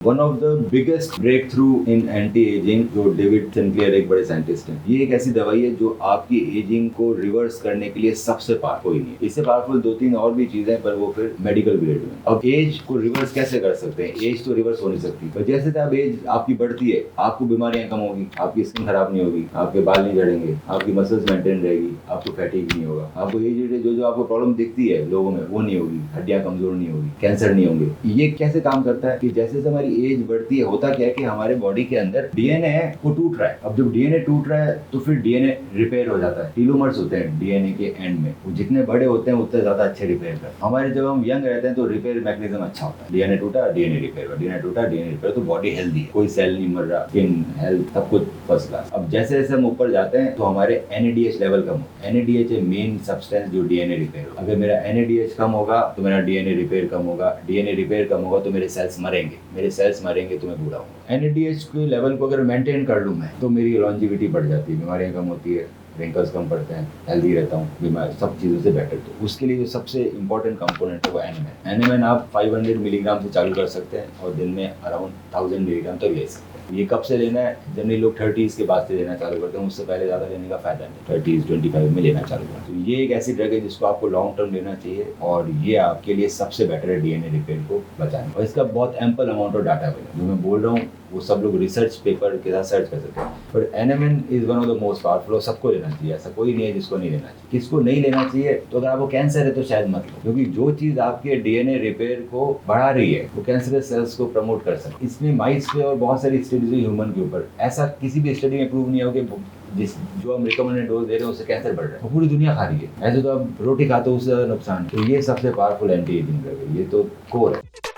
One of the biggest breakthrough in anti ageing, जो David Sinclair एक बड़े scientist हैं, ये एक ऐसी दवाई है जो आपकी एजिंग को रिवर्स करने के लिए सबसे पावरफुल कोई नहीं है। इससे पावरफुल दो तीन और भी चीजें, पर वो फिर मेडिकल ग्रेड में। अब एज को रिवर्स कैसे कर सकते हैं? एज तो रिवर्स हो नहीं सकती, पर जैसे जब एज आपकी बढ़ती है, आपको बीमारियां कम होगी, आपकी स्किन खराब नहीं होगी, आपके बाल नहीं झड़ेंगे, आपकी मसल्स मेंटेन रहेगी, आपको फैटीग नहीं होगा, आपको एज जो आपको प्रॉब्लम दिखती है लोगों में वो नहीं होगी, हड्डियां कमजोर नहीं होगी, कैंसर नहीं होंगे। ये कैसे काम करता है कि जैसे हमारी एज बढ़ती है, होता क्या है कि हमारे बॉडी के अंदर डीएनए है वो टूट रहा है। अब जब डीएनए टूट रहा है तो फिर डीएनए रिपेयर हो जाता है। टीलोमर्स होते हैं डीएनए के एंड में, वो जितने बड़े होते हैं उतने ज्यादा अच्छे रिपेयर करते हैं। हमारे जब हम यंग रहते हैं तो रिपेयर मैकेनिज्म अच्छा होता है, डीएनए टूटा डीएनए रिपेयर हुआ, डीएनए टूटा डीएनए रिपेयर, तो बॉडी हेल्दी है, कोई सेल नहीं मर रहा, स्किन हेल्थ सब कुछ फर्स्ट क्लास। अब जैसे जैसे हम ऊपर जाते हैं तो हमारे एनएडीएच लेवल कम हो। एनएडीएच है मेन सब्सटेंस जो डीएनए रिपेयर हो। अगर मेरा एनएडीएच कम होगा तो मेरा डीएनए रिपेयर कम होगा, डीएनए रिपेयर कम होगा तो मेरे सेल्स मरेंगे, मेरे सेल्स मरेंगे तो मैं बूढ़ा हूँ। एनएडीएच के लेवल को अगर मेंटेन कर लूँ मैं, तो मेरी लॉन्जिविटी बढ़ जाती है, बीमारियां कम होती है, रिंकल्स कम पड़ते हैं, हेल्दी रहता हूँ, बीमार सब चीज़ों से बेटर। तो उसके लिए जो सबसे इंपॉर्टेंट कंपोनेंट है वो एनएमएन। एनएमएन आप 500 मिलीग्राम से चालू कर सकते हैं और दिन में अराउंड 1000 मिलीग्राम तक ले सकते हैं। ये कब से लेना है? जनरली लोग 30s के बाद से लेना चालू करते हैं, उससे पहले ज़्यादा लेने का फायदा नहीं। 30s 25 में लेना चालू करते हैं। तो ये एक ऐसी ड्रग है जिसको आपको लॉन्ग टर्म लेना चाहिए और ये आपके लिए सबसे बेटर है डीएनए रिपेयर को बचाने। और इसका बहुत एम्पल अमाउंट ऑफ डाटा है, जो मैं बोल रहा हूँ वो सब लोग रिसर्च पेपर के साथ सर्च कर सकते हैं। पर NMN is one of the most powerful और सबको लेना चाहिए, ऐसा कोई नहीं है जिसको नहीं लेना चाहिए। किसको नहीं लेना चाहिए? तो अगर आपको कैंसर है तो शायद मत लो, क्योंकि जो चीज़ आपके डीएनए रिपेयर को बढ़ा रही है वो कैंसरस सेल्स को प्रमोट कर सकती है। इसमें माइस पे और बहुत सारी स्टडीज हुई ह्यूमन के ऊपर, ऐसा किसी भी स्टडी में प्रूव नहीं हो कि जो हम रिकमेंडेड डोज दे रहे हैं उससे कैंसर बढ़ रहा है। तो पूरी दुनिया खा रही है, ऐसे तो आप रोटी खाते हो उससे नुकसान है। तो ये सबसे पावरफुल एंटी एजिंग ड्रग है, ये तो कोर है।